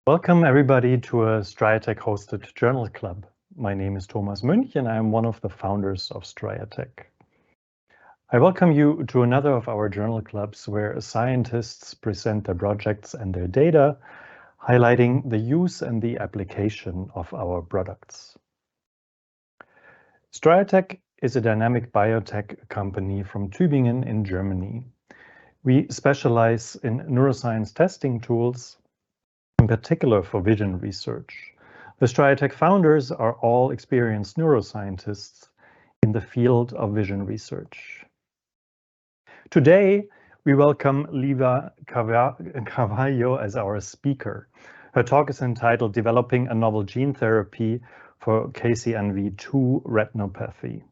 Welcome everybody to a Striatech hosted journal club. My name is Thomas Münch and I am one of the founders of Striatech. I welcome you to another of our journal clubs where scientists present their projects and their data, highlighting the use and the application of our products. Striatech is a dynamic biotech company from Tübingen in Germany. We specialize in neuroscience testing tools, in particular for vision research. The Striatech founders are all experienced neuroscientists in the field of vision research. Today, we welcome Livia Carvalho as our speaker. Her talk is entitled Developing a Novel Gene Therapy for Kcnv2 Retinopathy.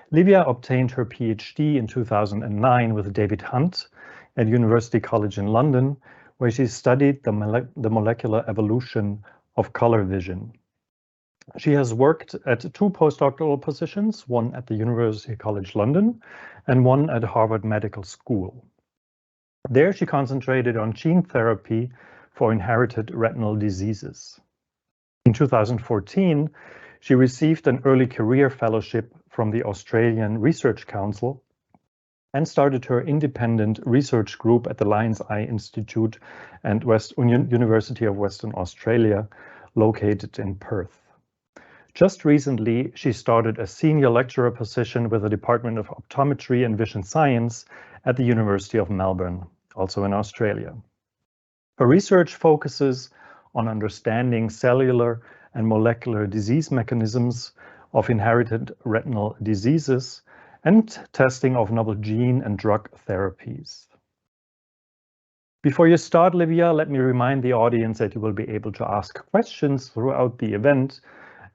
Livia obtained her Ph.D. in 2009 with David Hunt at University College in London, where she studied the molecular evolution of color vision. She has worked at two postdoctoral positions, one at the University College London and one at Harvard Medical School. There she concentrated on gene therapy for inherited retinal diseases. In 2014, she received an early career fellowship from the Australian Research Council and started her independent research group at the Lions Eye Institute and University of Western Australia, located in Perth. Just recently, she started a senior lecturer position with the Department of Optometry and Vision Science at the University of Melbourne, also in Australia. Her research focuses on understanding cellular and molecular disease mechanisms of inherited retinal diseases and testing of novel gene and drug therapies. Before you start, Livia, let me remind the audience that you will be able to ask questions throughout the event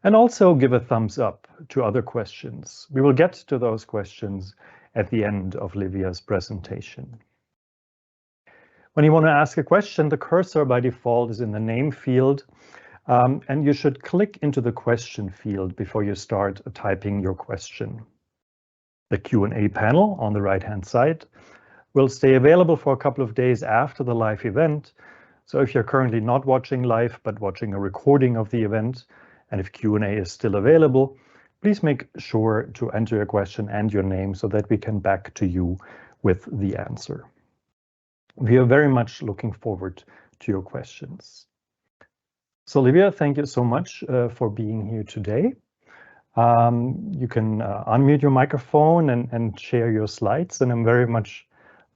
and also give a thumbs up to other questions. We will get to those questions at the end of Livia's presentation. When you want to ask a question, the cursor by default is in the name field, and you should click into the question field before you start typing your question. The Q&A panel on the right-hand side will stay available for a couple of days after the live event. So if you're currently not watching live, but watching a recording of the event, and if Q&A is still available, please make sure to enter your question and your name so that we can back to you with the answer. We are very much looking forward to your questions. So Livia, thank you so much for being here today. You can unmute your microphone and share your slides, and I'm very much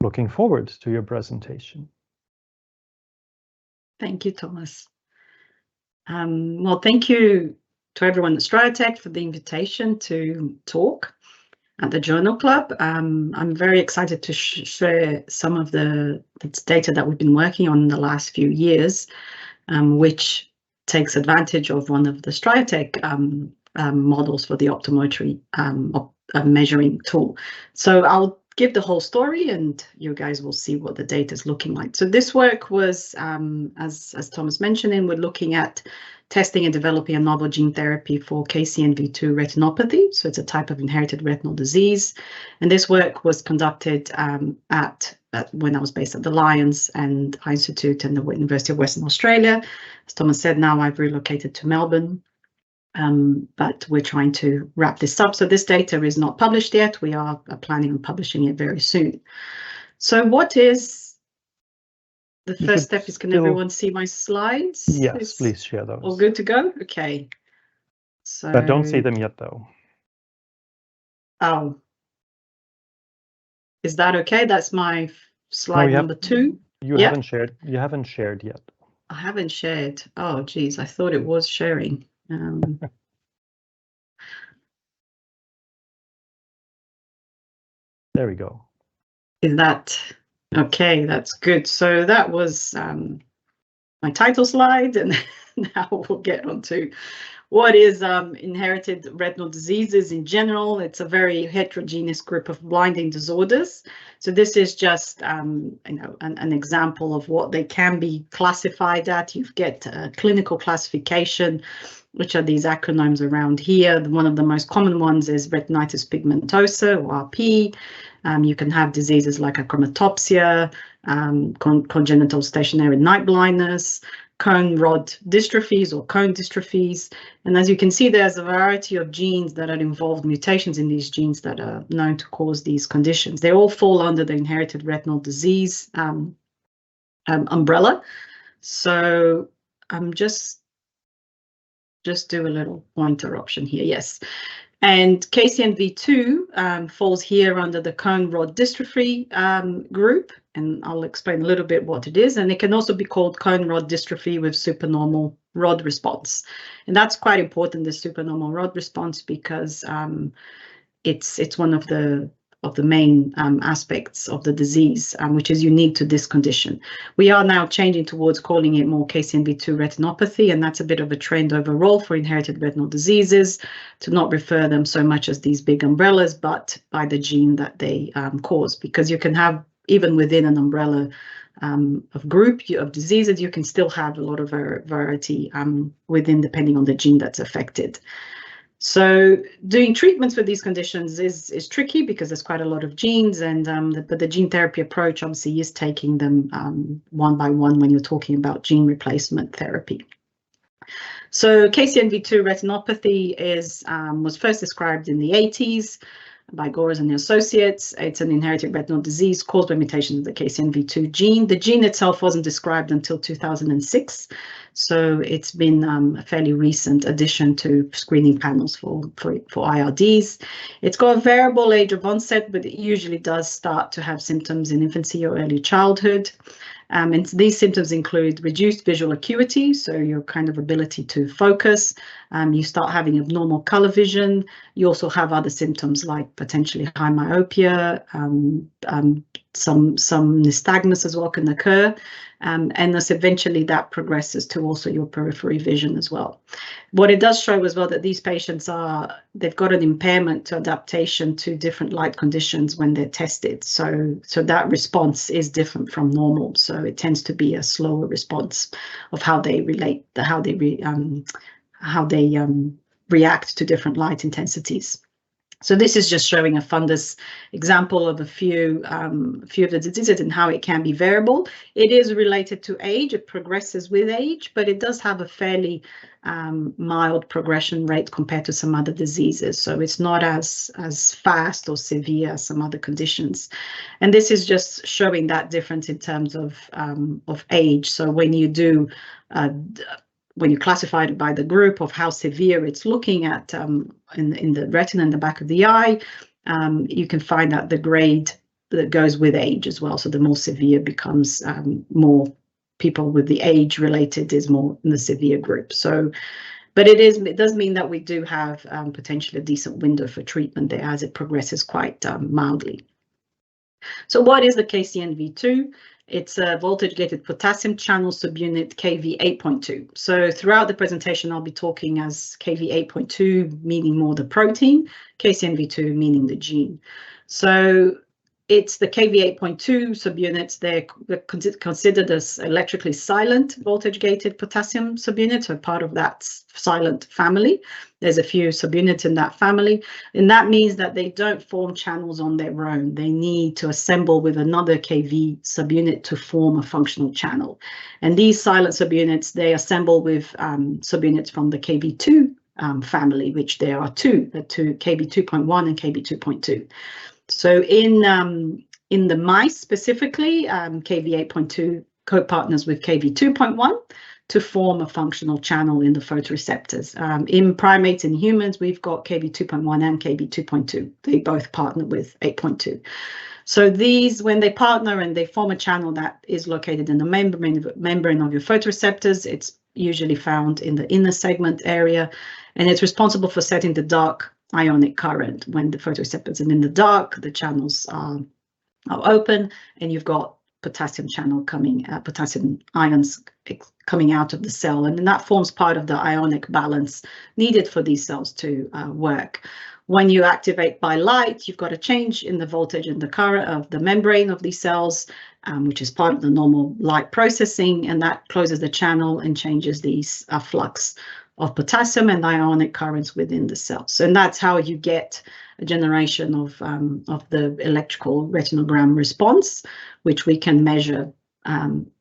looking forward to your presentation. Thank you, Thomas. Well, thank you to everyone at Striatech for the invitation to talk at the Journal Club. I'm very excited to share some of the data that we've been working on in the last few years, which takes advantage of one of the Striatech models for the optometry measuring tool. So I'll give the whole story and you guys will see what the data is looking like. So this work was, as Thomas mentioned, we're looking at testing and developing a novel gene therapy for Kcnv2 retinopathy. So it's a type of inherited retinal disease. And this work was conducted when I was based at the Lions and Eye Institute and the University of Western Australia. As Thomas said, now I've relocated to Melbourne. But we're trying to wrap this up. So this data is not published yet. We are planning on publishing it very soon. So what is the first step is, can everyone see my slides? Yes, please share those. All good to go? Okay. So, but don't see them yet though. Oh. Is that okay? That's my slide number 2. You haven't shared. You haven't shared yet. I haven't shared. Oh, geez. I thought it was sharing. There we go. Is that okay? That's good. So that was my title slide, and now we'll get on to what is inherited retinal diseases in general. It's a very heterogeneous group of blinding disorders. So this is just an example of what they can be classified at. You get a clinical classification, which are these acronyms around here. One of the most common ones is retinitis pigmentosa, or RP. You can have diseases like achromatopsia, congenital stationary night blindness, cone rod dystrophies or cone dystrophies. And as you can see, there's a variety of genes that are involved, mutations in these genes that are known to cause these conditions. They all fall under the inherited retinal disease umbrella. So I'm just do a little pointer option here. Yes. And Kcnv2 falls here under the cone rod dystrophy group, and I'll explain a little bit what it is. And it can also be called cone rod dystrophy with supernormal rod response. And that's quite important, the supernormal rod response, because it's one of the main aspects of the disease, which is unique to this condition. We are now changing towards calling it more Kcnv2 retinopathy, and that's a bit of a trend overall for inherited retinal diseases, to not refer them so much as these big umbrellas, but by the gene that they cause, because you can have, even within an umbrella of group of diseases, you can still have a lot of variety within, depending on the gene that's affected. So doing treatments for these conditions is tricky because there's quite a lot of genes, and but the gene therapy approach obviously is taking them one by one when you're talking about gene replacement therapy. So Kcnv2 retinopathy was first described in the 80s by Gores and Associates. It's an inherited retinal disease caused by mutations of the Kcnv2 gene. The gene itself wasn't described until 2006, so it's been a fairly recent addition to screening panels for IRDs. It's got a variable age of onset, but it usually does start to have symptoms in infancy or early childhood. And these symptoms include reduced visual acuity, so your kind of ability to focus. You start having abnormal color vision. You also have other symptoms like potentially high myopia, some nystagmus as well can occur, and thus eventually that progresses to also your periphery vision as well. What it does show as well that these patients they've got an impairment to adaptation to different light conditions when they're tested. So that response is different from normal. So it tends to be a slower response of how they relate, how they react to different light intensities. So this is just showing a fundus example of a few of the diseases and how it can be variable. It is related to age. It progresses with age, but it does have a fairly mild progression rate compared to some other diseases. So it's not as fast or severe as some other conditions. And this is just showing that difference in terms of age. So when you do when you classify it by the group of how severe it's looking at in the retina in the back of the eye, you can find out the grade that goes with age as well. So the more severe becomes, more people with the age related is more in the severe group. So, but it does mean that we do have potentially a decent window for treatment there as it progresses quite mildly. So what is the Kcnv2? It's a voltage-gated potassium channel subunit Kv8.2. So throughout the presentation, I'll be talking as Kv8.2, meaning more the protein, Kcnv2 meaning the gene. So it's the Kv8.2 subunits. They're considered as electrically silent voltage-gated potassium subunits, so part of that silent family. There's a few subunits in that family, and that means that they don't form channels on their own. They need to assemble with another Kv subunit to form a functional channel. And these silent subunits, they assemble with subunits from the Kv2 family, which there are two, Kv2.1 and Kv2.2. So in the mice specifically, Kv8.2 co-partners with Kv2.1 to form a functional channel in the photoreceptors. In primates and humans, we've got Kv2.1 and Kv2.2. They both partner with 8.2. So these, when they partner and they form a channel that is located in the membrane of your photoreceptors, it's usually found in the inner segment area, and it's responsible for setting the dark ionic current. When the photoreceptors are in the dark, the channels are open, and you've got potassium channel potassium ions coming out of the cell, and then that forms part of the ionic balance needed for these cells to work. When you activate by light, you've got a change in the voltage and the current of the membrane of these cells, which is part of the normal light processing, and that closes the channel and changes these flux potassium and ionic currents within the cells. And that's how you get a generation of the electrical retinogram response, which we can measure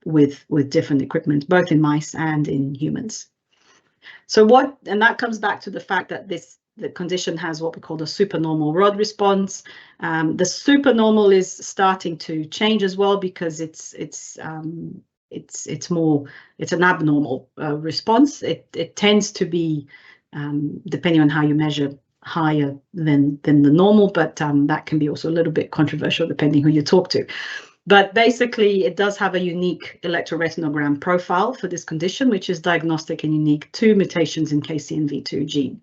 with different equipment, both in mice and in humans. So and that comes back to the fact that the condition has what we call the supernormal rod response. The supernormal is starting to change as well, because it's an abnormal response. It tends to be, depending on how you measure, higher than the normal, but that can be also a little bit controversial depending who you talk to. But basically, it does have a unique electroretinogram profile for this condition, which is diagnostic and unique to mutations in Kcnv2 gene.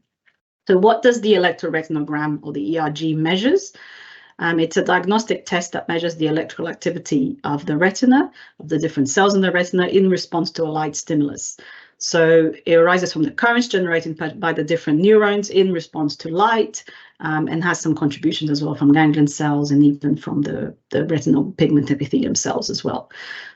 So what does the electroretinogram, or the ERG, measures? It's a diagnostic test that measures the electrical activity of the retina, of the different cells in the retina, in response to a light stimulus. So it arises from the currents generated by the different neurons in response to light, and has some contributions as well from ganglion cells and even from the retinal pigment epithelium cells as well.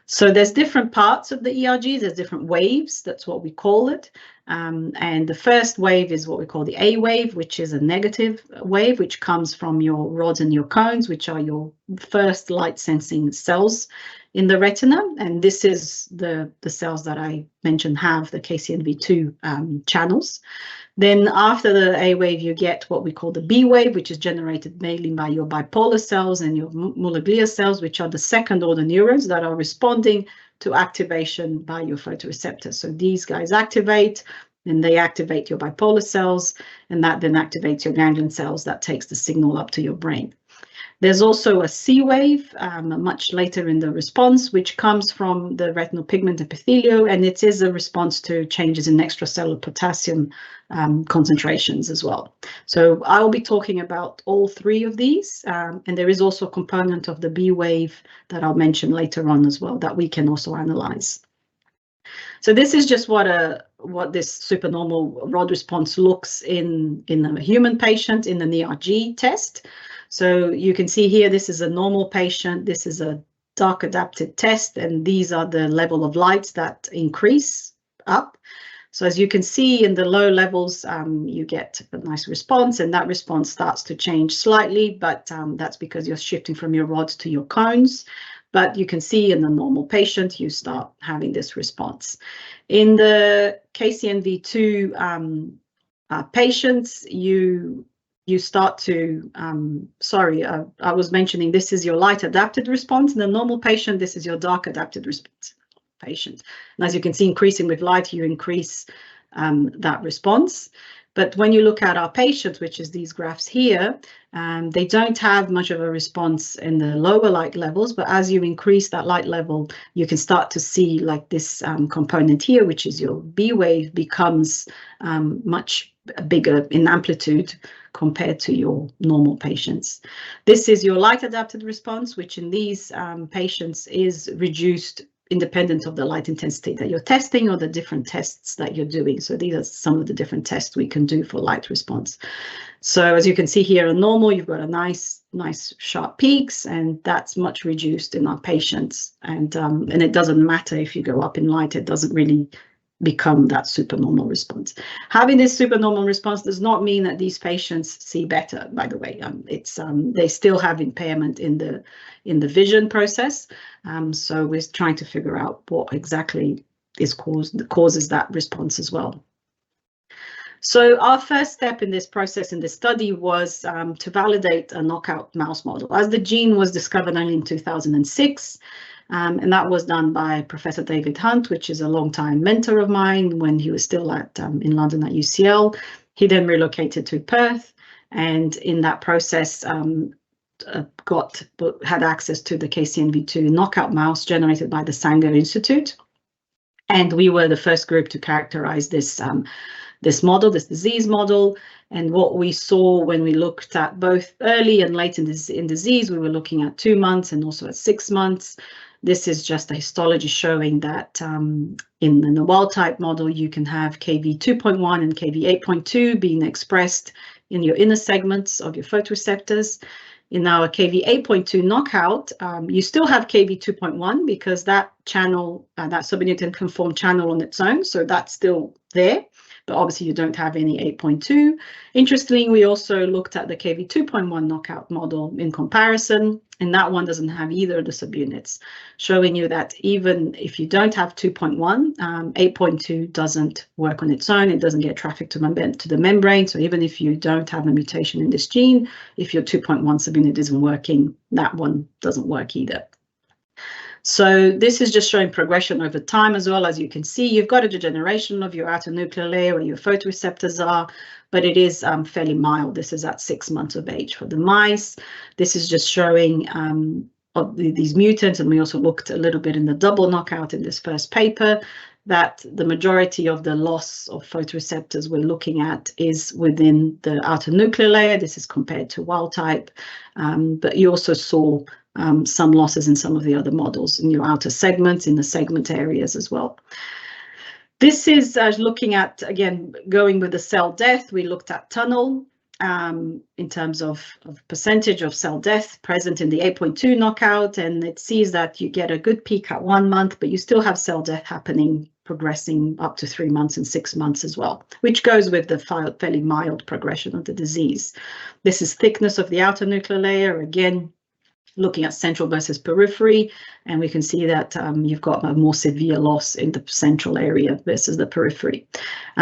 So there's different parts of the ERG, there's different waves, that's what we call it. And the first wave is what we call the A wave, which is a negative wave, which comes from your rods and your cones, which are your first light sensing cells in the retina. And this is the cells that I mentioned have the Kcnv2 channels. Then after the A wave, you get what we call the B wave, which is generated mainly by your bipolar cells and your Muller glia cells, which are the second order neurons that are responding to activation by your photoreceptors. So these guys activate, and they activate your bipolar cells, and that then activates your ganglion cells that takes the signal up to your brain. There's also a C wave much later in the response, which comes from the retinal pigment epithelium, and it is a response to changes in extracellular potassium concentrations as well. So I'll be talking about all three of these, and there is also a component of the B wave that I'll mention later on as well that we can also analyze. So this is just what this supernormal rod response looks in a human patient in an ERG test. So you can see here, this is a normal patient, this is a dark adapted test, and these are the level of lights that increase up. So as you can see in the low levels, you get a nice response, and that response starts to change slightly, but that's because you're shifting from your rods to your cones. But you can see in the normal patient, you start having this response. In the Kcnv2 patients, you start to, I was mentioning this is your light adapted response. In the normal patient, this is your dark adapted response patient. And as you can see, increasing with light, you increase that response. But when you look at our patients, which is these graphs here, they don't have much of a response in the lower light levels, but as you increase that light level, you can start to see like this component here, which is your B wave, becomes much bigger in amplitude compared to your normal patients. This is your light adapted response, which in these patients is reduced independent of the light intensity that you're testing or the different tests that you're doing. So these are some of the different tests we can do for light response. So as you can see here in normal, you've got a nice sharp peaks, and that's much reduced in our patients. And it doesn't matter if you go up in light, it doesn't really become that supernormal response. Having this supernormal response does not mean that these patients see better, by the way. They still have impairment in the vision process. So we're trying to figure out what exactly causes that response as well. So our first step in this process, in this study, was to validate a knockout mouse model, as the gene was discovered only in 2006. And that was done by Professor David Hunt, which is a long-time mentor of mine when he was still in London at UCL. He then relocated to Perth, and in that process had access to the Kcnv2 knockout mouse generated by the Sanger Institute. And we were the first group to characterize this model, this disease model. And what we saw when we looked at both early and late in disease, we were looking at 2 months and also at 6 months. This is just a histology showing that in the wild type model, you can have Kv2.1 and Kv8.2 being expressed in your inner segments of your photoreceptors. In our Kv8.2 knockout, you still have Kv2.1 because that channel, that subunit can form channel on its own, so that's still there. but obviously you don't have any 8.2. Interestingly, we also looked at the Kv2.1 knockout model in comparison, and that one doesn't have either of the subunits, showing you that even if you don't have 2.1, 8.2 doesn't work on its own. It doesn't get traffic to the membrane. So even if you don't have a mutation in this gene, if your 2.1 subunit isn't working, that one doesn't work either. So this is just showing progression over time as well. As you can see, you've got a degeneration of your outer nuclear layer where your photoreceptors are, but it is fairly mild. This is at 6 months of age for the mice. This is just showing of these mutants, and we also looked a little bit in the double knockout in this first paper, that the majority of the loss of photoreceptors we're looking at is within the outer nuclear layer. This is compared to wild type, but you also saw some losses in some of the other models in your outer segments, in the segment areas as well. This is looking at, again, going with the cell death. We looked at tunnel in terms of percentage of cell death present in the 8.2 knockout, and it sees that you get a good peak at 1 month, but you still have cell death happening, progressing up to 3 months and 6 months as well, which goes with the fairly mild progression of the disease. This is thickness of the outer nuclear layer, again, looking at central versus periphery, and we can see that you've got a more severe loss in the central area versus the periphery.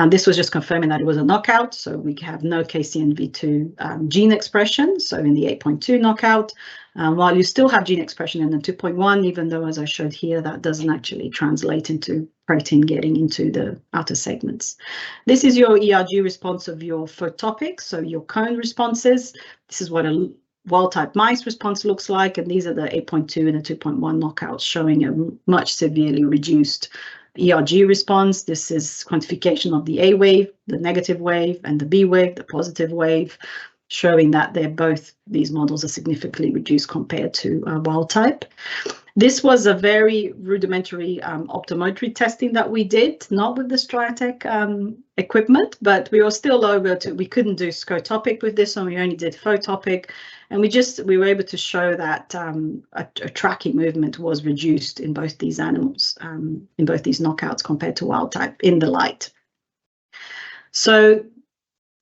This was just confirming that it was a knockout, so we have no Kcnv2 gene expression, so in the 8.2 knockout, while you still have gene expression in the 2.1, even though, as I showed here, that doesn't actually translate into protein getting into the outer segments. This is your ERG response of your photopic, so your cone responses. This is what a wild-type mice response looks like, and these are the 8.2 and the 2.1 knockouts showing a much severely reduced ERG response. This is quantification of the A wave, the negative wave, and the B wave, the positive wave, showing that these models are significantly reduced compared to wild type. This was a very rudimentary optometry testing that we did, not with the Striatech equipment, but we were still we couldn't do scotopic with this one, we only did photopic, and we were able to show that a tracking movement was reduced in both these animals, in both these knockouts compared to wild type in the light. So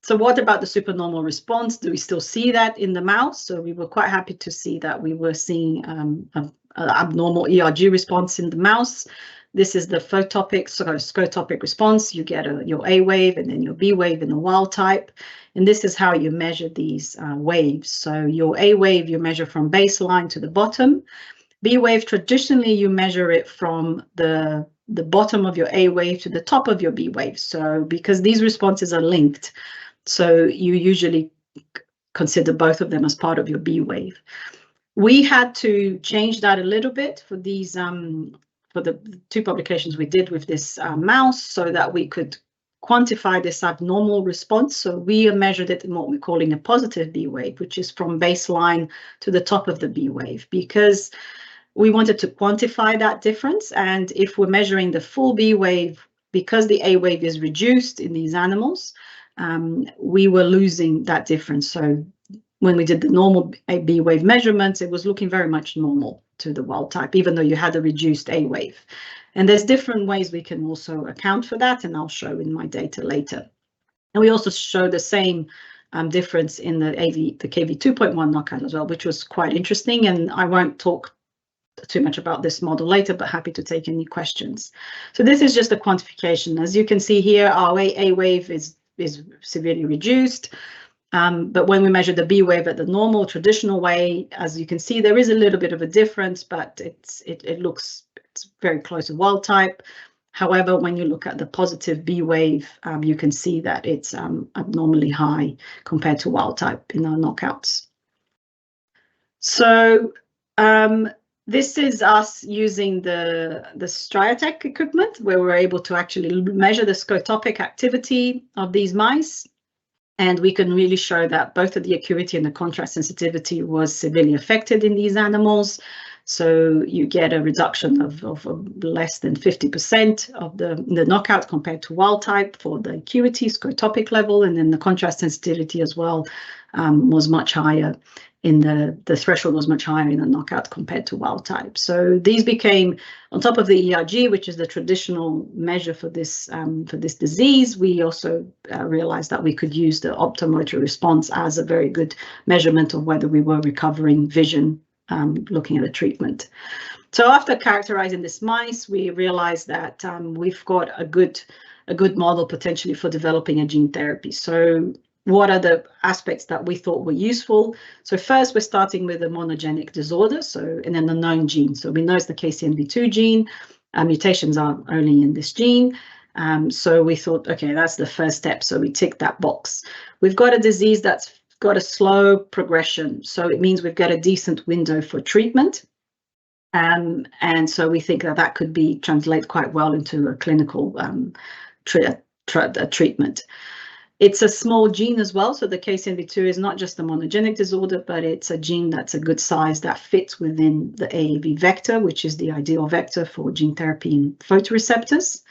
what about the supernormal response? Do we still see that in the mouse? So we were quite happy to see that we were seeing an abnormal ERG response in the mouse. This is the photopic, scotopic response. You get your A wave and then your B wave in the wild type. And this is how you measure these waves. So your A wave, you measure from baseline to the bottom. B wave, traditionally, you measure it from the bottom of your A wave to the top of your B wave. So because these responses are linked, so you usually consider both of them as part of your B wave. We had to change that a little bit for these for the 2 publications we did with this mouse, so that we could quantify this abnormal response. So we measured it in what we're calling a positive B wave, which is from baseline to the top of the B wave, because we wanted to quantify that difference. And if we're measuring the full B wave, because the A wave is reduced in these animals, we were losing that difference. So when we did the normal B wave measurements, it was looking very much normal to the wild type, even though you had a reduced A wave. And there's different ways we can also account for that, and I'll show in my data later. And we also show the same difference in the Kv2.1 knockout as well, which was quite interesting. And I won't talk too much about this model later, but happy to take any questions. So this is just a quantification. As you can see here, our A wave is severely reduced. But when we measure the B wave at the normal traditional way, as you can see, there is a little bit of a difference, but it's very close to wild type. However, when you look at the positive B wave, you can see that it's abnormally high compared to wild type in our knockouts. So this is us using the Striatech equipment, where we're able to actually measure the scotopic activity of these mice. And we can really show that both of the acuity and the contrast sensitivity was severely affected in these animals. So you get a reduction of less than 50% of the knockout compared to wild type for the acuity, scotopic level, and then the contrast sensitivity as well was much higher the threshold was much higher in the knockout compared to wild type. So these became, on top of the ERG, which is the traditional measure for this disease, we also realized that we could use the optomotor response as a very good measurement of whether we were recovering vision looking at a treatment. So after characterizing this mice, we realized that we've got a good model potentially for developing a gene therapy. So what are the aspects that we thought were useful? So first, we're starting with a monogenic disorder, so in an unknown gene. So we know it's the Kcnv2 gene. Mutations are only in this gene. So we thought, okay, that's the first step. So we tick that box. We've got a disease that's got a slow progression. So it means we've got a decent window for treatment. And so we think that that could translate quite well into a clinical treatment. It's a small gene as well, so the Kcnv2 is not just a monogenic disorder, but it's a gene that's a good size that fits within the AAV vector, which is the ideal vector for gene therapy in photoreceptors.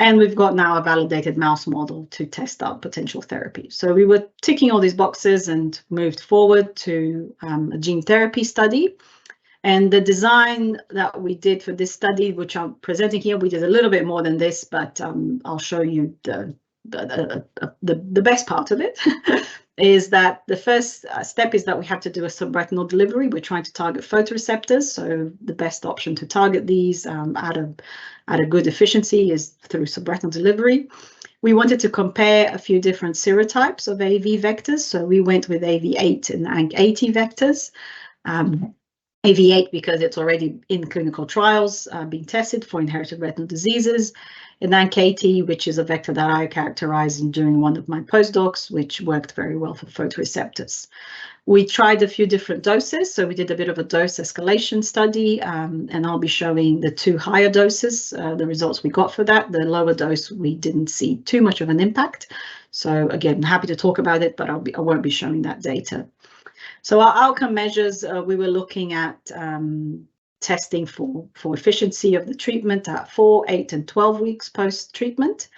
And we've got now a validated mouse model to test our potential therapy. So we were ticking all these boxes and moved forward to a gene therapy study. And the design that we did for this study, which I'm presenting here, we did a little bit more than this, but I'll show you the best part of it is that the first step is that we have to do a subretinal delivery. We're trying to target photoreceptors, so the best option to target these at a good efficiency is through subretinal delivery. We wanted to compare a few different serotypes of AAV vectors, so we went with AAV8 and ANC80 vectors. AAV8 because it's already in clinical trials being tested for inherited retinal diseases, and ANC80, which is a vector that I characterized during one of my postdocs, which worked very well for photoreceptors. We tried a few different doses, so we did a bit of a dose escalation study, and I'll be showing the two higher doses, the results we got for that. The lower dose, we didn't see too much of an impact. So again, happy to talk about it, but I won't be showing that data. So our outcome measures, we were looking at testing for efficiency of the treatment at 4, 8, and 12 weeks post-treatment.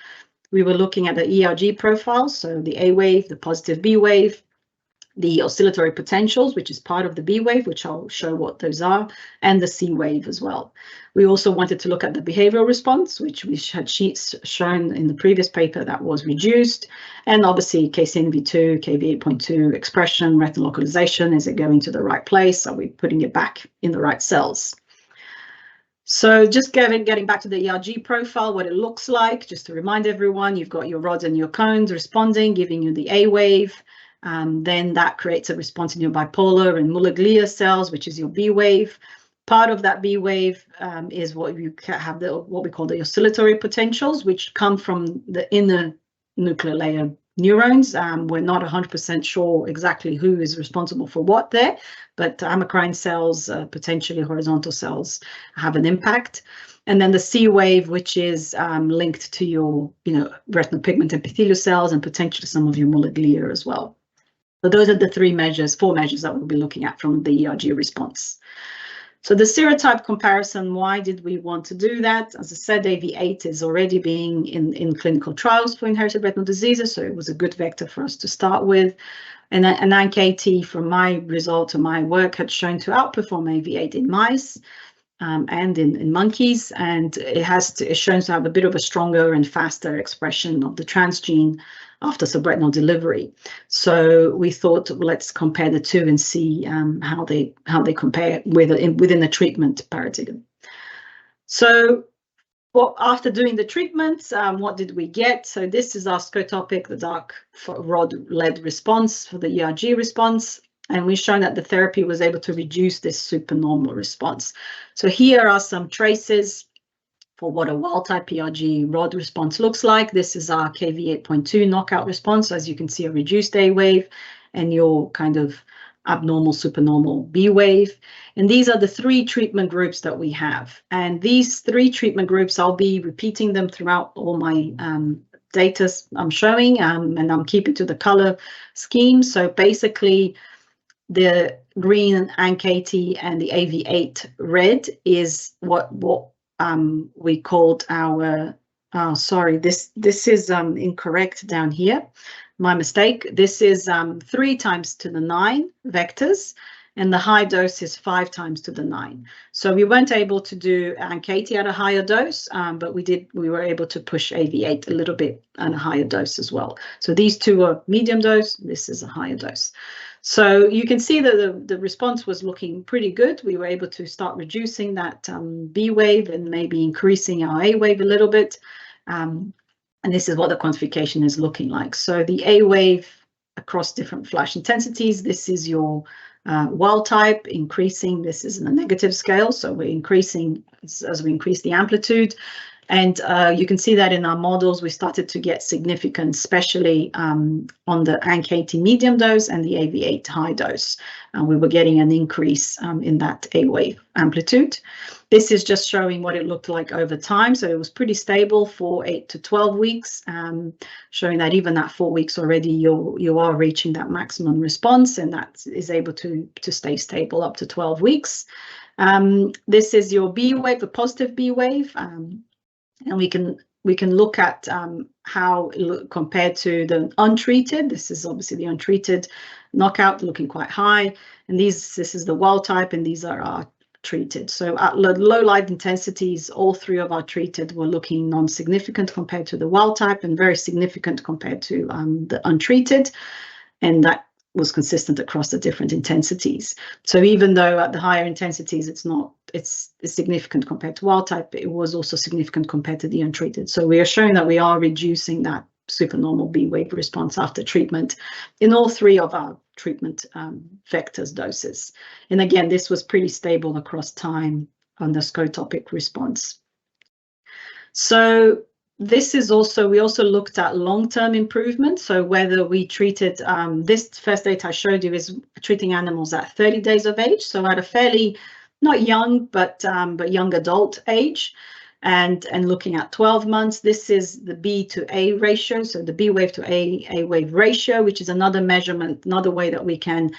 We were looking at the ERG profiles, so the A wave, the positive B wave, the oscillatory potentials, which is part of the B wave, which I'll show what those are, and the C wave as well. We also wanted to look at the behavioral response, which we had sheets shown in the previous paper that was reduced, and obviously Kcnv2, Kv8.2 expression, retinal localization, is it going to the right place? Are we putting it back in the right cells? So just getting back to the ERG profile, what it looks like, just to remind everyone, you've got your rods and your cones responding, giving you the A wave. Then that creates a response in your bipolar and Muller glia cells, which is your B wave. Part of that B wave is what you have what we call the oscillatory potentials, which come from the inner nuclear layer neurons. We're not 100% sure exactly who is responsible for what there, but amacrine cells, potentially horizontal cells, have an impact. And then the C wave, which is linked to your, retinal pigment epithelial cells and potentially some of your Muller glia as well. So those are the four measures that we'll be looking at from the ERG response. So the serotype comparison, why did we want to do that? As I said, AAV8 is already being in clinical trials for inherited retinal diseases, so it was a good vector for us to start with. And ANC80, from my result and my work, had shown to outperform AAV8 in mice and in monkeys, and it's shown to have a bit of a stronger and faster expression of the transgene after subretinal delivery. So we thought, well, let's compare the two and see how they compare within the treatment paradigm. So after doing the treatments, what did we get? So this is our Scotopic, the dark rod-led response for the ERG response. And we've shown that the therapy was able to reduce this supernormal response. So here are some traces for what a wild-type ERG rod response looks like. This is our Kv8.2 knockout response. As you can see, a reduced A wave and your kind of abnormal, supernormal B wave. And these are the 3 treatment groups that we have. And these 3 treatment groups, I'll be repeating them throughout all my data I'm showing, and I'm keeping to the color scheme. So basically, the green ANC80 and the AAV8 red is what we called our, sorry, this is incorrect down here. my mistake. This is 3 times to the 9 vectors, and the high dose is 5 times to the 9. So we weren't able to do ANKT at a higher dose, but we were able to push AAV8 a little bit at a higher dose as well. So these two are medium dose, this is a higher dose. So you can see that the response was looking pretty good. We were able to start reducing that B wave and maybe increasing our A wave a little bit. And this is what the quantification is looking like. So the A wave across different flash intensities, this is your wild type increasing. This is in a negative scale, so we're increasing as we increase the amplitude. And you can see that in our models, we started to get significant, especially on the ANKT medium dose and the AAV8 high dose. We were getting an increase in that A wave amplitude. This is just showing what it looked like over time. So it was pretty stable for 8 to 12 weeks, showing that even at 4 weeks already, you are reaching that maximum response, and that is able to stay stable up to 12 weeks. This is your B wave, the positive B wave. And we can look at how it looked compared to the untreated. This is obviously the untreated knockout, looking quite high. And this is the wild type, and these are our treated. So at low light intensities, all 3 of our treated were looking non-significant compared to the wild type, and very significant compared to the untreated. And that was consistent across the different intensities. So even though at the higher intensities it's significant compared to wild type, it was also significant compared to the untreated. So we are showing that we are reducing that supernormal B wave response after treatment in all 3 of our treatment vectors doses. And again, this was pretty stable across time on the scotopic response. So this is also, we also looked at long-term improvement. So whether we treated, this first data I showed you is treating animals at 30 days of age. So at a fairly, not young, but young adult age. And looking at 12 months, this is the B to A ratio. So the B wave to A wave ratio, which is another measurement, another way that we can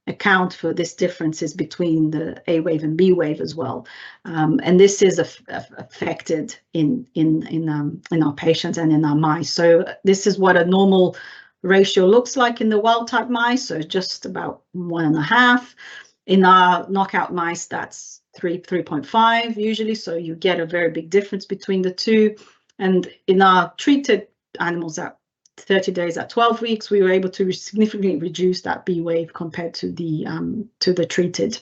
account for this differences between the A wave and B wave as well. And this is affected in our patients and in our mice. So this is what a normal ratio looks like in the wild type mice. So just about 1.5. In our knockout mice, that's 3.5 usually. So you get a very big difference between the two. And in our treated animals at 30 days, at 12 weeks, we were able to significantly reduce that B wave compared to the treated,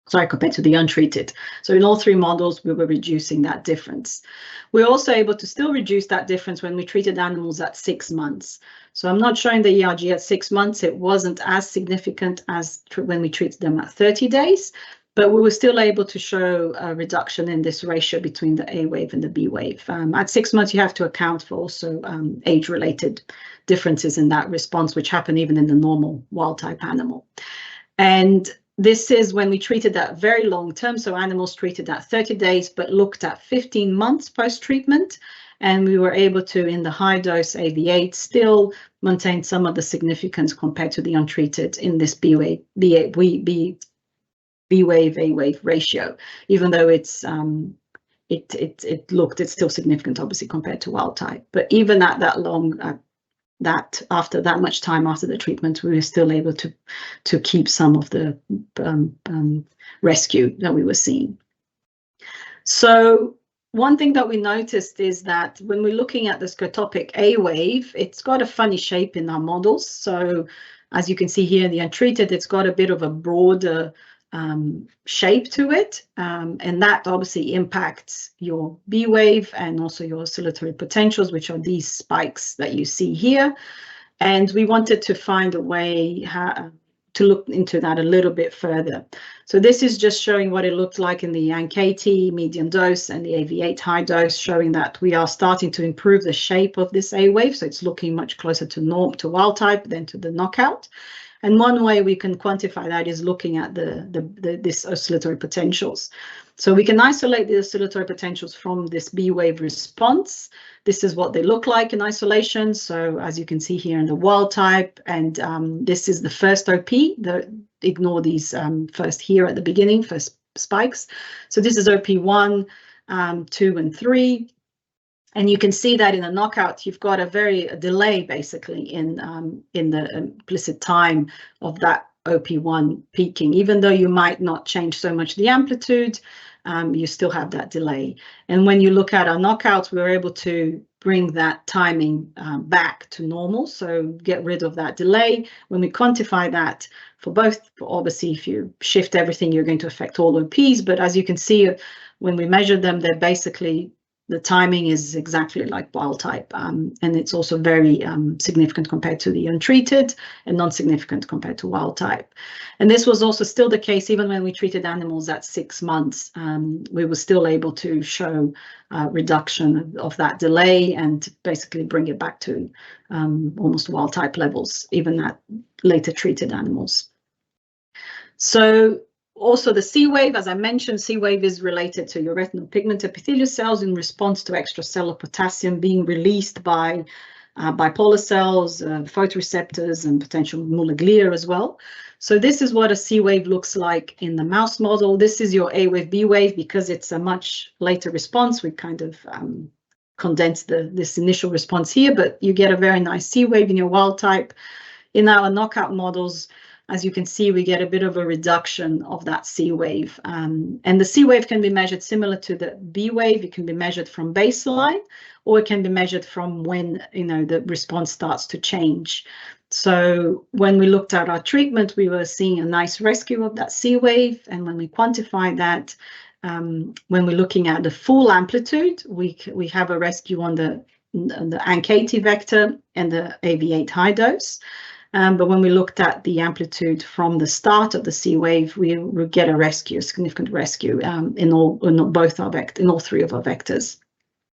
compared to the untreated. So in all 3 models, we were reducing that difference. We're also able to still reduce that difference when we treated animals at 6 months. So I'm not showing the ERG at 6 months. It wasn't as significant as when we treated them at 30 days. But we were still able to show a reduction in this ratio between the A wave and the B wave. At 6 months, you have to account for also age-related differences in that response, which happen even in the normal wild-type animal. And this is when we treated that very long term, so animals treated at 30 days, but looked at 15 months post-treatment. And we were able to, in the high-dose AAV8, still maintain some of the significance compared to the untreated in this B wave, A wave ratio, even though it's still significant, obviously, compared to wild type. But even at that long, after that much time after the treatment, we were still able to keep some of the rescue that we were seeing. So one thing that we noticed is that when we're looking at the scotopic A wave, it's got a funny shape in our models. So as you can see here in the untreated, it's got a bit of a broader shape to it, and that obviously impacts your B wave and also your oscillatory potentials, which are these spikes that you see here. And we wanted to find a way to look into that a little bit further. So this is just showing what it looked like in the ANKT medium dose and the AAV8 high dose, showing that we are starting to improve the shape of this A wave. So it's looking much closer to wild type than to the knockout. And one way we can quantify that is looking at this oscillatory potentials. So we can isolate the oscillatory potentials from this B wave response. This is what they look like in isolation. So as you can see here in the wild type, and this is the first OP. Ignore these first here at the beginning, first spikes. So this is OP1, 2, and 3. And you can see that in a knockout, you've got a delay basically in the implicit time of that OP1 peaking. Even though you might not change so much the amplitude, you still have that delay. And when you look at our knockouts, we were able to bring that timing back to normal, so get rid of that delay. When we quantify that for both, obviously, if you shift everything, you're going to affect all OPs. But as you can see, when we measure them, they're basically, the timing is exactly like wild type, and it's also very significant compared to the untreated and non-significant compared to wild type. And this was also still the case even when we treated animals at 6 months. We were still able to show reduction of that delay and basically bring it back to almost wild type levels, even at later treated animals. So also the C wave, as I mentioned, C wave is related to your retinal pigment epithelial cells in response to extracellular potassium being released by bipolar cells, photoreceptors, and potential Muller glia as well. So this is what a C wave looks like in the mouse model. This is your A wave, B wave, because it's a much later response. We kind of condensed this initial response here, but you get a very nice C wave in your wild type. In our knockout models, as you can see, we get a bit of a reduction of that C wave. And the C wave can be measured similar to the B wave. It can be measured from baseline, or it can be measured from when, you know, the response starts to change. So when we looked at our treatment, we were seeing a nice rescue of that C wave. And when we quantify that, when we're looking at the full amplitude, we have a rescue on the ANKT vector and the AAV8 high dose. But when we looked at the amplitude from the start of the C wave, we get a significant rescue in all three of our vectors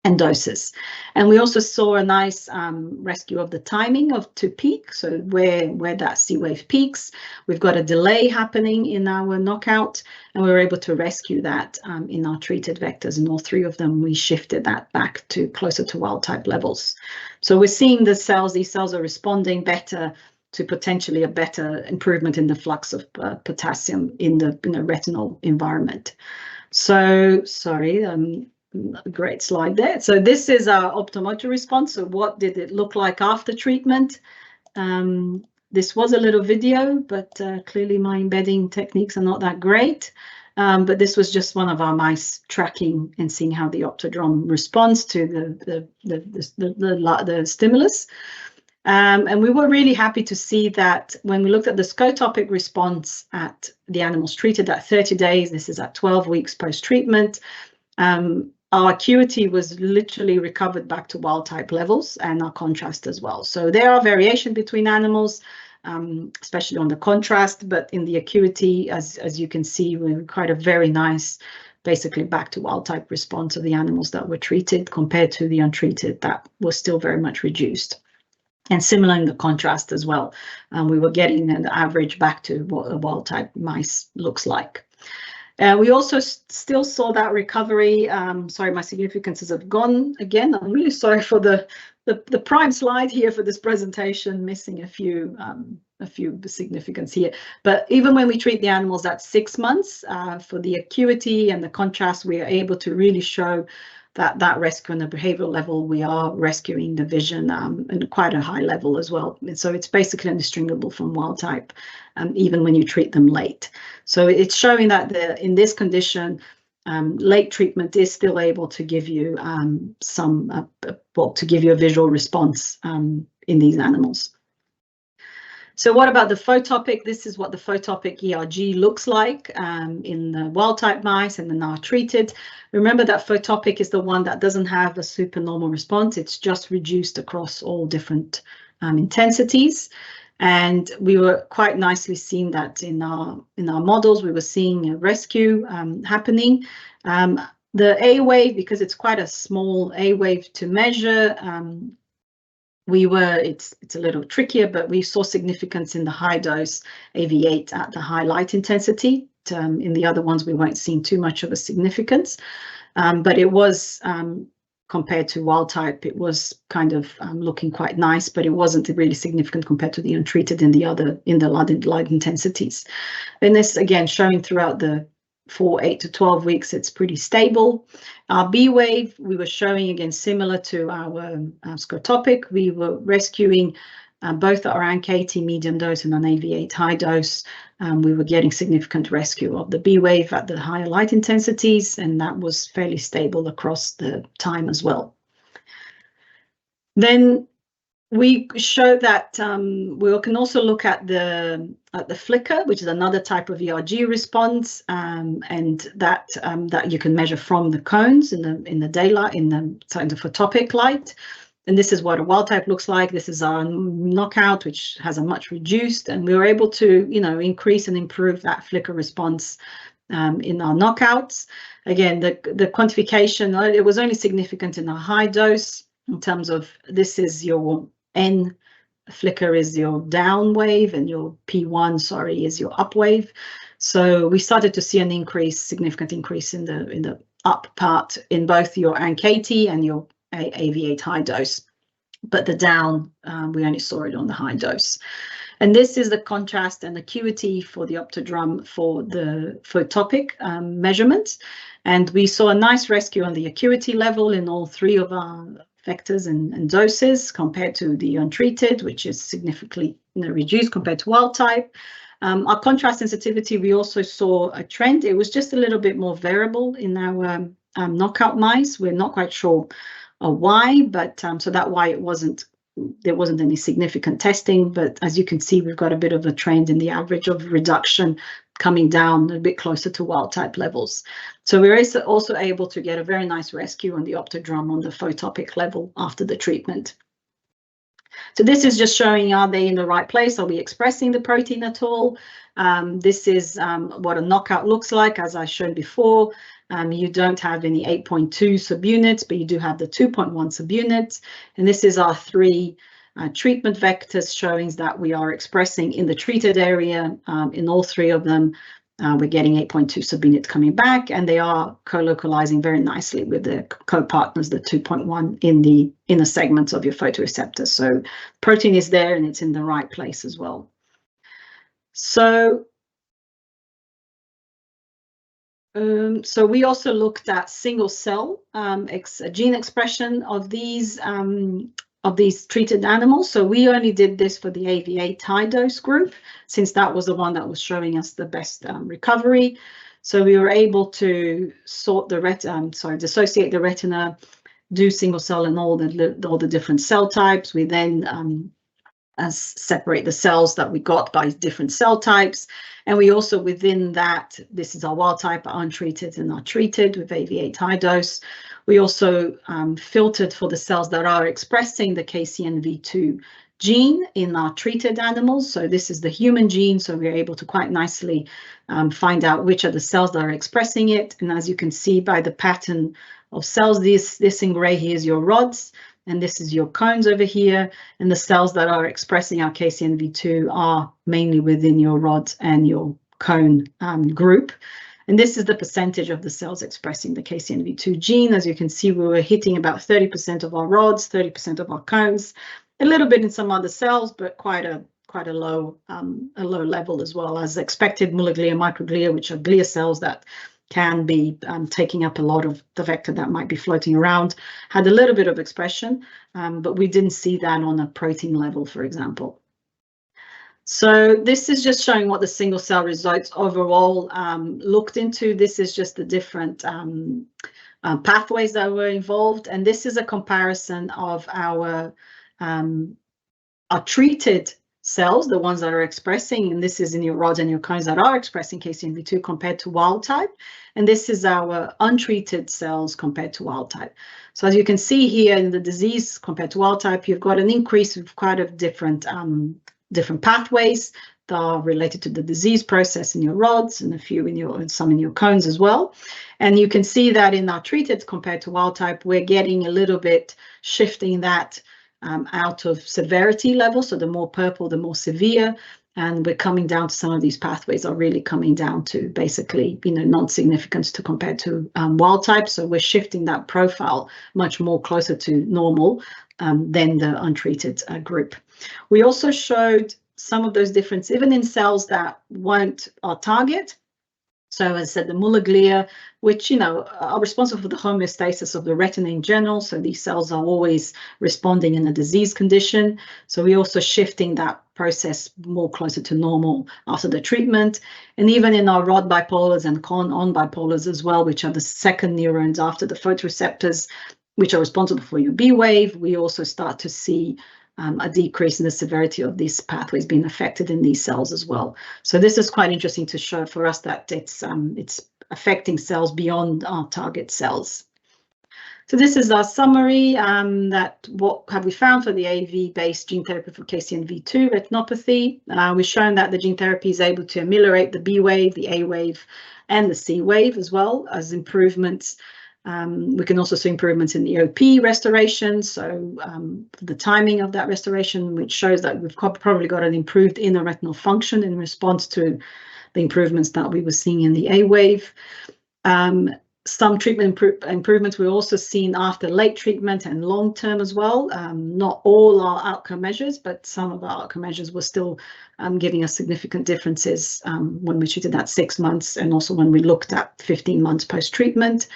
and doses. And we also saw a nice rescue of the timing to peak, so where that C wave peaks. We've got a delay happening in our knockout, and we were able to rescue that in our treated vectors. In all three of them, we shifted that back to closer to wild type levels. So we're seeing these cells are responding better to potentially a better improvement in the flux of potassium in the retinal environment. So, sorry, a great slide there. So this is our optomotor response. So what did it look like after treatment? This was a little video, but clearly my embedding techniques are not that great. But this was just one of our mice tracking and seeing how the OptoDrum responds to the stimulus. And we were really happy to see that when we looked at the scotopic response at the animals treated at 30 days, this is at 12 weeks post-treatment, our acuity was literally recovered back to wild type levels, and our contrast as well. So there are variation between animals, especially on the contrast, but in the acuity, as you can see, we're quite a very nice, basically back to wild type response of the animals that were treated compared to the untreated that was still very much reduced. And similar in the contrast as well. We were getting an average back to what a wild type mice looks like. We also still saw that recovery. Sorry, my significances have gone again. I'm really sorry for the prime slide here for this presentation, missing a few significance here. But even when we treat the animals at 6 months, for the acuity and the contrast, we are able to really show that rescue on the behavioral level, we are rescuing the vision at quite a high level as well. And so it's basically indistinguishable from wild type, even when you treat them late. So it's showing that in this condition, late treatment is still able to give you to give you a visual response in these animals. So what about the photopic? This is what the photopic ERG looks like in the wild type mice and the now treated. Remember that photopic is the one that doesn't have a supernormal response. It's just reduced across all different intensities. And we were quite nicely seeing that in our models. We were seeing a rescue happening. The A wave, because it's quite a small A wave to measure, it's a little trickier, but we saw significance in the high dose AAV8 at the high light intensity. In the other ones, we weren't seeing too much of a significance, but it was compared to wild type, it was kind of looking quite nice, but it wasn't really significant compared to the untreated in the light intensities. And this again showing throughout the for 8 to 12 weeks, it's pretty stable. Our B wave, we were showing again similar to our Scotopic. We were rescuing both our ANKT medium dose and an AAV8 high dose. We were getting significant rescue of the B wave at the higher light intensities, and that was fairly stable across the time as well. Then we show that we can also look at the flicker, which is another type of ERG response, and that you can measure from the cones in the daylight, in the photopic light. And this is what a wild type looks like. This is our knockout, which has a much reduced, and we were able to, increase and improve that flicker response in our knockouts. Again, the quantification, it was only significant in a high dose in terms of this is your N flicker is your down wave, and your P1, sorry, is your up wave. So we started to see an increase, significant increase in the up part in both your ANKT and your AAV8 high dose, but the down, we only saw it on the high dose. And this is the contrast and acuity for the OptoDrum for the photopic measurements. And we saw a nice rescue on the acuity level in all three of our vectors and doses compared to the untreated, which is significantly reduced compared to wild type. Our contrast sensitivity, we also saw a trend. It was just a little bit more variable in our knockout mice. We're not quite sure why, but so that's why there wasn't any significant testing. But as you can see, we've got a bit of a trend in the average of reduction coming down a bit closer to wild type levels. So we're also able to get a very nice rescue on the OptoDrum on the photopic level after the treatment. So this is just showing, are they in the right place? Are we expressing the protein at all? This is what a knockout looks like, as I showed before. You don't have any 8.2 subunits, but you do have the 2.1 subunits. And this is our three treatment vectors showing that we are expressing in the treated area. In all three of them, we're getting 8.2 subunits coming back, and they are co-localizing very nicely with the co-partners, the 2.1 in the inner segments of your photoreceptor. So protein is there and it's in the right place as well. So we also looked at single cell gene expression of these treated animals. So we only did this for the AAV8 high dose group, since that was the one that was showing us the best recovery. So we were able to dissociate the retina, do single cell in all the different cell types. We then separate the cells that we got by different cell types. And we also, within that, this is our wild type, untreated and not treated with AAV8 high dose. We also filtered for the cells that are expressing the Kcnv2 gene in our treated animals. So this is the human gene, so we're able to quite nicely find out which are the cells that are expressing it. And as you can see by the pattern of cells, this in gray here is your rods, and this is your cones over here, and the cells that are expressing our Kcnv2 are mainly within your rods and your cone group. And this is the percentage of the cells expressing the Kcnv2 gene. As you can see, we were hitting about 30% of our rods, 30% of our cones, a little bit in some other cells, but quite a low level, as well as expected mulloglia, microglia, which are glia cells that can be taking up a lot of the vector that might be floating around, had a little bit of expression, but we didn't see that on a protein level, for example. So this is just showing what the single cell results overall looked into. This is just the different pathways that were involved, and this is a comparison of our treated cells, the ones that are expressing, and this is in your rods and your cones that are expressing Kcnv2 compared to wild type, and this is our untreated cells compared to wild type. So as you can see here in the disease compared to wild type, you've got an increase of quite a different pathways that are related to the disease process in your rods, and some in your cones as well. And you can see that in our treated compared to wild type, we're getting a little bit shifting that out of severity level. So the more purple, the more severe, and we're coming down to some of these pathways are really coming down to basically, non-significance to compared to wild type. So we're shifting that profile much more closer to normal than the untreated group. We also showed some of those differences, even in cells that weren't our target. So as I said, the Muller glia, which, are responsible for the homeostasis of the retina in general. So these cells are always responding in a disease condition. So we're also shifting that process more closer to normal after the treatment. And even in our rod bipolars and con-on bipolars as well, which are the second neurons after the photoreceptors, which are responsible for your B wave, we also start to see a decrease in the severity of these pathways being affected in these cells as well. So this is quite interesting to show for us that it's affecting cells beyond our target cells. So this is our summary. That what have we found for the AAV-based gene therapy for Kcnv2 retinopathy? We've shown that the gene therapy is able to ameliorate the B wave, the A wave, and the C wave as well as improvements. We can also see improvements in EOP restoration, so the timing of that restoration, which shows that we've probably got an improved inner retinal function in response to the improvements that we were seeing in the A wave. Some treatment improvements we're also seeing after late treatment and long term as well. Not all our outcome measures, but some of our outcome measures were still giving us significant differences when we treated at 6 months and also when we looked at 15 months post-treatment.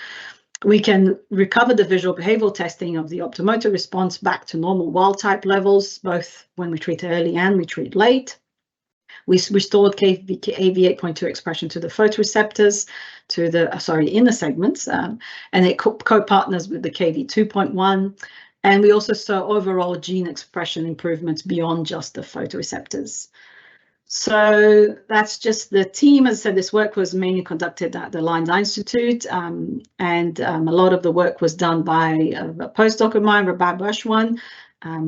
We can recover the visual behavioral testing of the optomotor response back to normal wild type levels, both when we treat early and we treat late. We restored AAV8.2 expression to the photoreceptors, in the segments, and it co-partners with the Kv2.1. And we also saw overall gene expression improvements beyond just the photoreceptors. So that's just the team. As I said, this work was mainly conducted at the Lyons Institute, and a lot of the work was done by a postdoc of mine, Rabab Ashwan,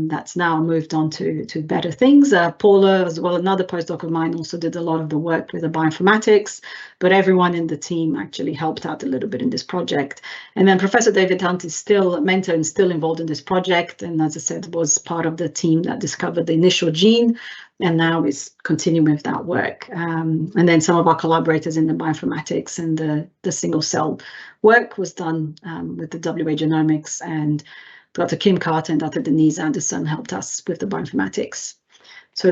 that's now moved on to better things. Paula, as well, another postdoc of mine, also did a lot of the work with the bioinformatics, but everyone in the team actually helped out a little bit in this project. And then Professor David Hunt is still a mentor and still involved in this project, and as I said, was part of the team that discovered the initial gene, and now is continuing with that work. And then some of our collaborators in the bioinformatics and the single cell work was done with the WA Genomics, and Dr. Kim Carter and Dr. Denise Anderson helped us with the bioinformatics. So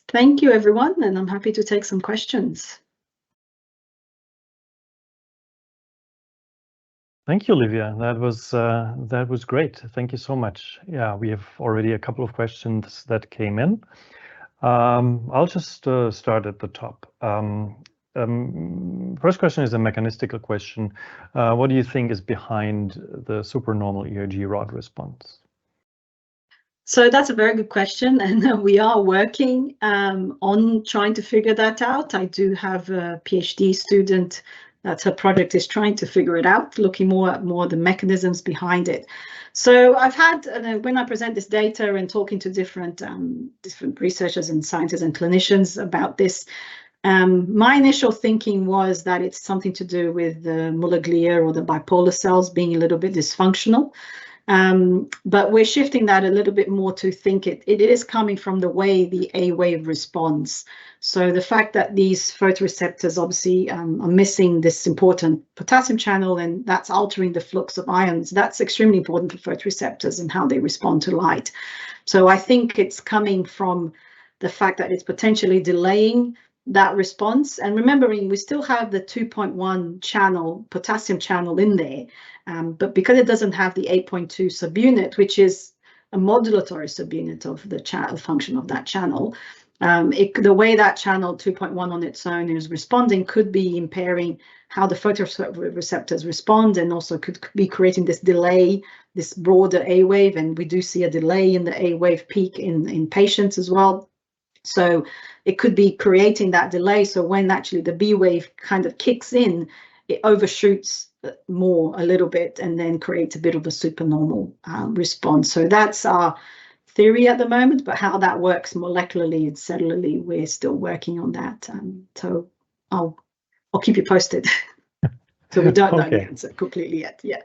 thank you everyone, and I'm happy to take some questions. Thank you, Livia. That was great. Thank you so much. Yeah, we have already a couple of questions that came in. I'll just start at the top. First question is a mechanistical question. What do you think is behind the supernormal ERG rod response? So that's a very good question, and we are working on trying to figure that out. I do have a PhD student that her project is trying to figure it out, looking more at the mechanisms behind it. So I've had, when I present this data and talking to different researchers and scientists and clinicians about this, my initial thinking was that it's something to do with the Muller glia or the bipolar cells being a little bit dysfunctional. But we're shifting that a little bit more to think it is coming from the way the A wave responds. So the fact that these photoreceptors obviously are missing this important potassium channel, and that's altering the flux of ions, that's extremely important for photoreceptors and how they respond to light. So I think it's coming from the fact that it's potentially delaying that response. And remembering, we still have the 2.1 channel, potassium channel in there, but because it doesn't have the 8.2 subunit, which is a modulatory subunit of the function of that channel, the way that channel 2.1 on its own is responding could be impairing how the photoreceptors respond, and also could be creating this delay, this broader A wave, and we do see a delay in the A wave peak in patients as well. So it could be creating that delay. So when actually the B wave kind of kicks in, it overshoots more a little bit and then creates a bit of a supernormal response. So that's our theory at the moment, but how that works molecularly and cellularly, we're still working on that. So I'll keep you posted. So we don't know the answer completely yet. Yeah.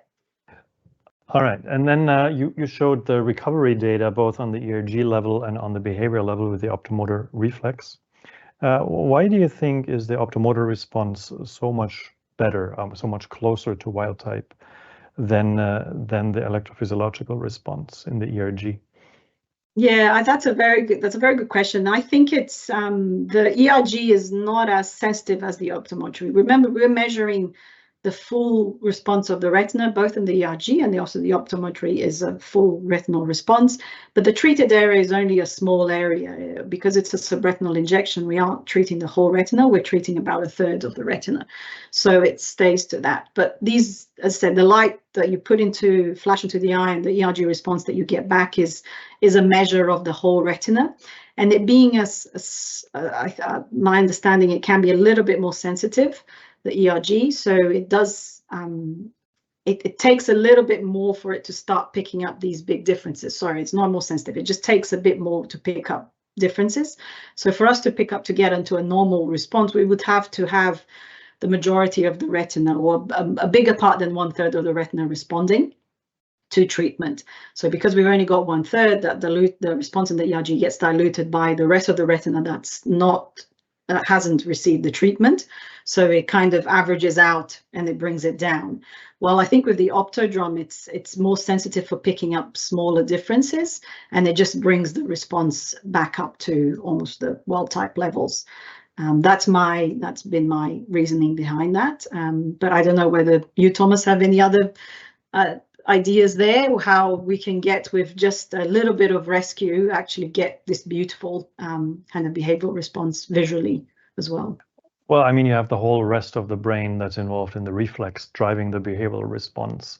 All right, and then you showed the recovery data both on the ERG level and on the behavioral level with the optomotor reflex. Why do you think is the optomotor response so much better, so much closer to wild type than the electrophysiological response in the ERG? Yeah, that's a very good question. I think it's the ERG is not as sensitive as the optometry. Remember, we're measuring the full response of the retina, both in the ERG and also the optometry is a full retinal response. But the treated area is only a small area because it's a subretinal injection. We aren't treating the whole retina. We're treating about a third of the retina. So it stays to that. But these, as I said, the light that you put into, flash into the eye and the ERG response that you get back is a measure of the whole retina. And it being my understanding, it can be a little bit more sensitive, the ERG, so it does it takes a little bit more for it to start picking up these big differences. Sorry, it's not more sensitive, it just takes a bit more to pick up differences. So for us to pick up to get into a normal response, we would have to have the majority of the retina, or a bigger part than 1/3 of the retina responding to treatment. So because we've only got 1/3, that the response in the ERG gets diluted by the rest of the retina that hasn't received the treatment. So it kind of averages out and it brings it down. Well, I think with the OptoDrum, it's more sensitive for picking up smaller differences, and it just brings the response back up to almost the wild type levels. That's been my reasoning behind that. But I don't know whether you, Thomas, have any other ideas there, or how we can get, with just a little bit of rescue, actually get this beautiful kind of behavioral response visually as well. Well, I mean, you have the whole rest of the brain that's involved in the reflex, driving the behavioral response,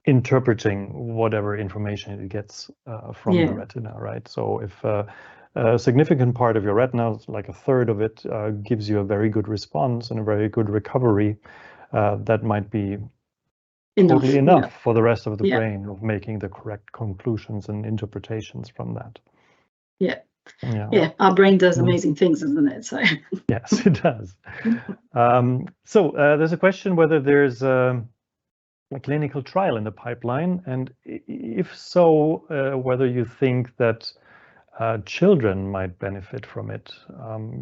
interpreting whatever information it gets from the retina, right? So if a significant part of your retina, like a third of it, gives you a very good response and a very good recovery, that might be totally enough for the rest of the brain of making the correct conclusions and interpretations from that. Yeah, our brain does amazing things, doesn't it? So yes, it does. So there's a question whether there's a clinical trial in the pipeline, and if so, whether you think that children might benefit from it.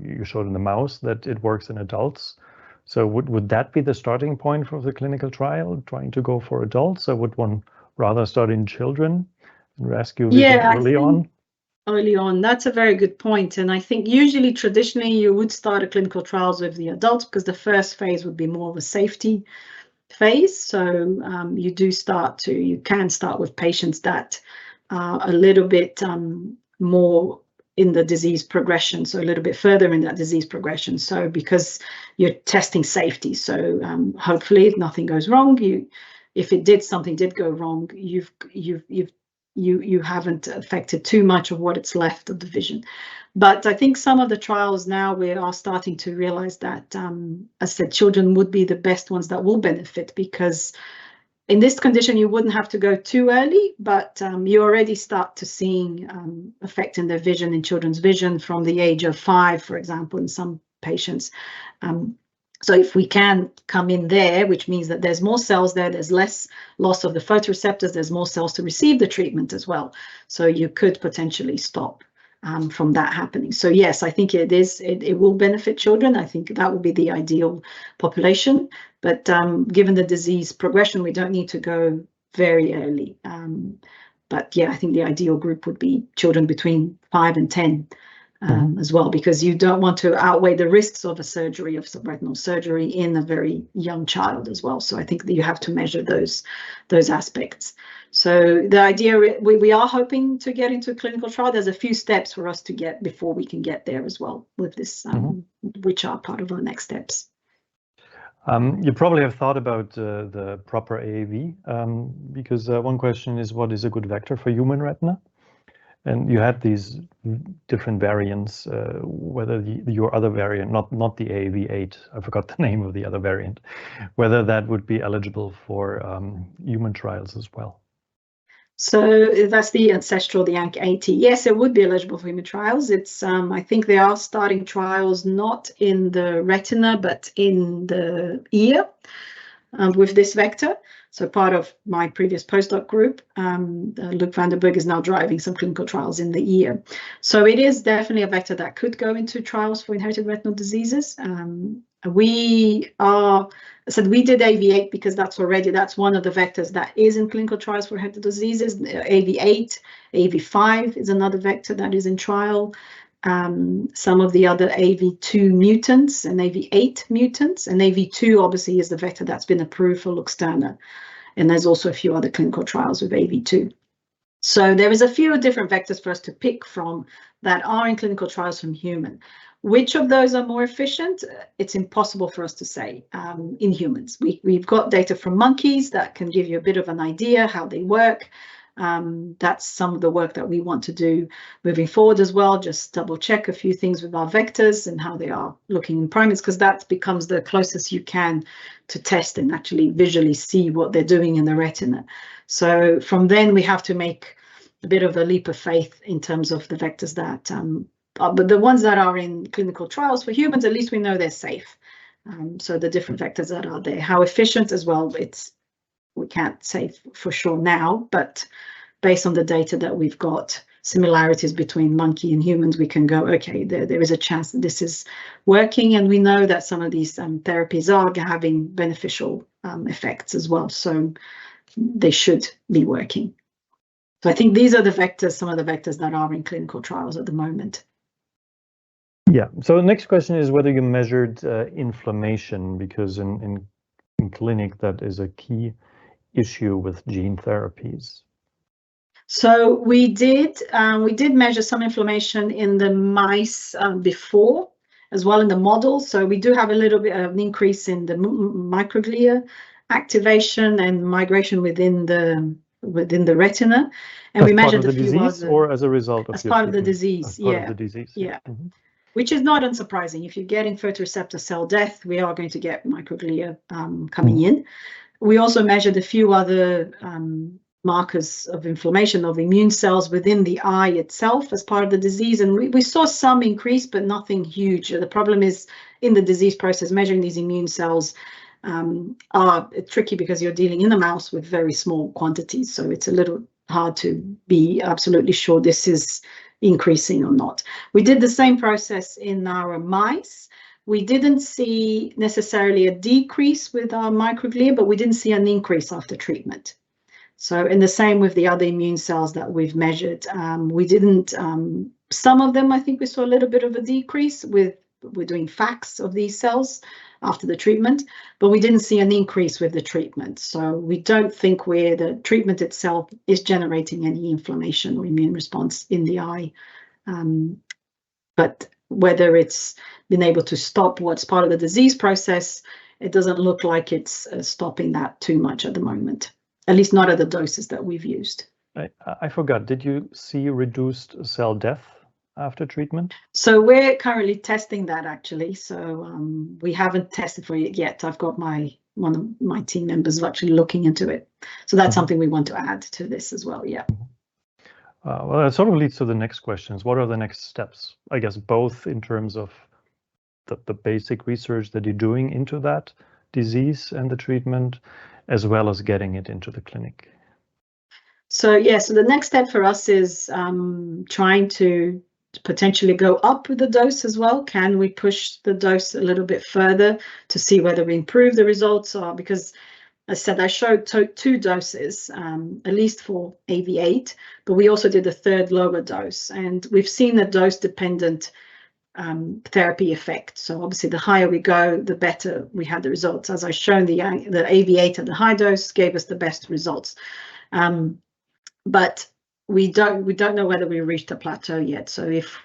You showed in the mouse that it works in adults. So would that be the starting point for the clinical trial, trying to go for adults? Or would one rather start in children and rescue vision early on? Early on, that's a very good point. And I think usually, traditionally, you would start a clinical trials with the adults, because the first phase would be more of a safety phase. So you can start with patients that are a little bit more in the disease progression, so a little bit further in that disease progression. So because you're testing safety, so hopefully if nothing goes wrong, if something did go wrong, you haven't affected too much of what it's left of the vision. But I think some of the trials now, we are starting to realize that, as I said, children would be the best ones that will benefit, because in this condition, you wouldn't have to go too early, but you already start to seeing effect in their vision, in children's vision, from the age of 5, for example, in some patients. So if we can come in there, which means that there's more cells there, there's less loss of the photoreceptors, there's more cells to receive the treatment as well. So you could potentially stop from that happening. So yes, I think it will benefit children. I think that would be the ideal population. But given the disease progression, we don't need to go very early. But yeah, I think the ideal group would be children between 5 and 10 as well, because you don't want to outweigh the risks of a surgery, of subretinal surgery, in a very young child as well. So I think that you have to measure those aspects. So the idea, we are hoping to get into a clinical trial. There's a few steps for us to get before we can get there as well with this, which are part of our next steps. You probably have thought about the proper AAV, because one question is, what is a good vector for human retina? And you had these different variants, whether your other variant, not the AAV8, I forgot the name of the other variant, whether that would be eligible for human trials as well. So that's the ancestral, the ANC80. Yes, it would be eligible for human trials. It's I think they are starting trials not in the retina, but in the ear with this vector. So part of my previous postdoc group, Luc van der Burg, is now driving some clinical trials in the ear. So it is definitely a vector that could go into trials for inherited retinal diseases. We did AAV8 because that's one of the vectors that is in clinical trials for inherited diseases. AAV8, AAV5 is another vector that is in trial. Some of the other AAV2 mutants and AAV8 mutants, and AAV2 obviously is the vector that's been approved for Luxturna. And there's also a few other clinical trials with AAV2. So there is a few different vectors for us to pick from that are in clinical trials from human. Which of those are more efficient? It's impossible for us to say in humans. We've got data from monkeys that can give you a bit of an idea how they work. That's some of the work that we want to do moving forward as well. Just double check a few things with our vectors and how they are looking in primates, because that becomes the closest you can to test and actually visually see what they're doing in the retina. So from then we have to make a bit of a leap of faith in terms of the vectors that, but the ones that are in clinical trials for humans, at least we know they're safe. So the different vectors that are there, how efficient as well, we can't say for sure now, but based on the data that we've got, similarities between monkey and humans, we can go, okay, there is a chance that this is working, and we know that some of these therapies are having beneficial effects as well, so they should be working. So I think these are the vectors, some of the vectors that are in clinical trials at the moment. Yeah, so the next question is whether you measured inflammation, because in clinic that is a key issue with gene therapies. So we did measure some inflammation in the mice before, as well in the model. So we do have a little bit of an increase in the microglia activation and migration within the retina, and we measured the disease, or as a result of as part of the disease. Yeah, part of the disease. Yeah. Mm-hmm. Which is not unsurprising. If you're getting photoreceptor cell death, we are going to get microglia coming in. We also measured a few other markers of inflammation of immune cells within the eye itself as part of the disease, and we saw some increase, but nothing huge. The problem is in the disease process, measuring these immune cells are tricky because you're dealing in the mouse with very small quantities, so it's a little hard to be absolutely sure this is increasing or not. We did the same process in our mice. We didn't see necessarily a decrease with our microglia, but we didn't see an increase after treatment. So, and the same with the other immune cells that we've measured. We didn't, some of them, I think we saw a little bit of a decrease we're doing FACS of these cells after the treatment, but we didn't see an increase with the treatment. So we don't think the treatment itself is generating any inflammation or immune response in the eye. But whether it's been able to stop what's part of the disease process, it doesn't look like it's stopping that too much at the moment, at least not at the doses that we've used. I forgot, did you see reduced cell death after treatment? So we're currently testing that actually. So we haven't tested for it yet. I've got one of my team members actually looking into it. So that's something we want to add to this as well, yeah. Well, that sort of leads to the next questions. What are the next steps? I guess both in terms of the basic research that you're doing into that disease and the treatment, as well as getting it into the clinic. So yeah, so the next step for us is trying to potentially go up with the dose as well. Can we push the dose a little bit further to see whether we improve the results? Or because I said I showed two doses, at least for AAV8, but we also did a third lower dose, and we've seen a dose-dependent therapy effect. So obviously, the higher we go, the better we had the results. As I've shown, the AAV8 at the high dose gave us the best results, but we don't know whether we reached a plateau yet. So if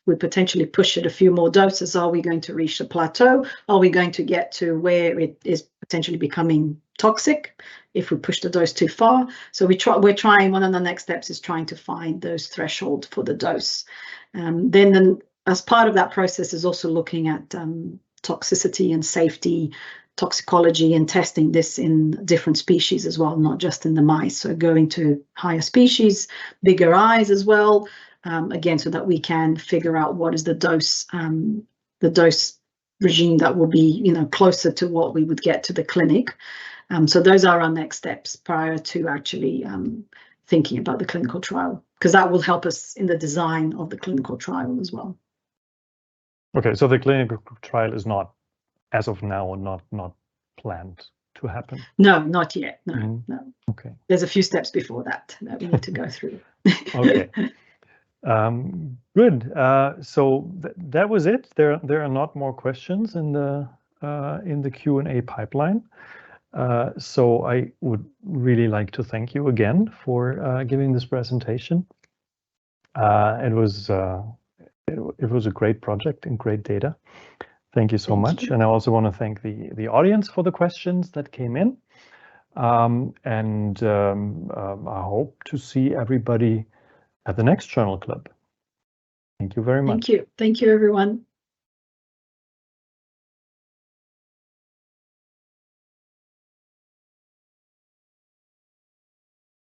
we potentially push it a few more doses, are we going to reach a plateau? Are we going to get to where it is potentially becoming toxic if we push the dose too far? So we're trying, one of the next steps is trying to find those thresholds for the dose. Then as part of that process is also looking at toxicity and safety, toxicology, and testing this in different species as well, not just in the mice. So going to higher species, bigger eyes as well, again, so that we can figure out what is the dose regime that will be, closer to what we would get to the clinic. So those are our next steps prior to actually thinking about the clinical trial, because that will help us in the design of the clinical trial as well. Okay, so the clinical trial is not, as of now, not planned to happen? No, not yet. No, no. Okay. There's a few steps before that we need to go through. Okay. Good. So that was it. There are not more questions in the Q&A pipeline. So I would really like to thank you again for giving this presentation. It was a great project and great data. Thank you so much. And I also want to thank the audience for the questions that came in. I hope to see everybody at the next Journal Club. Thank you very much. Thank you. Thank you, everyone.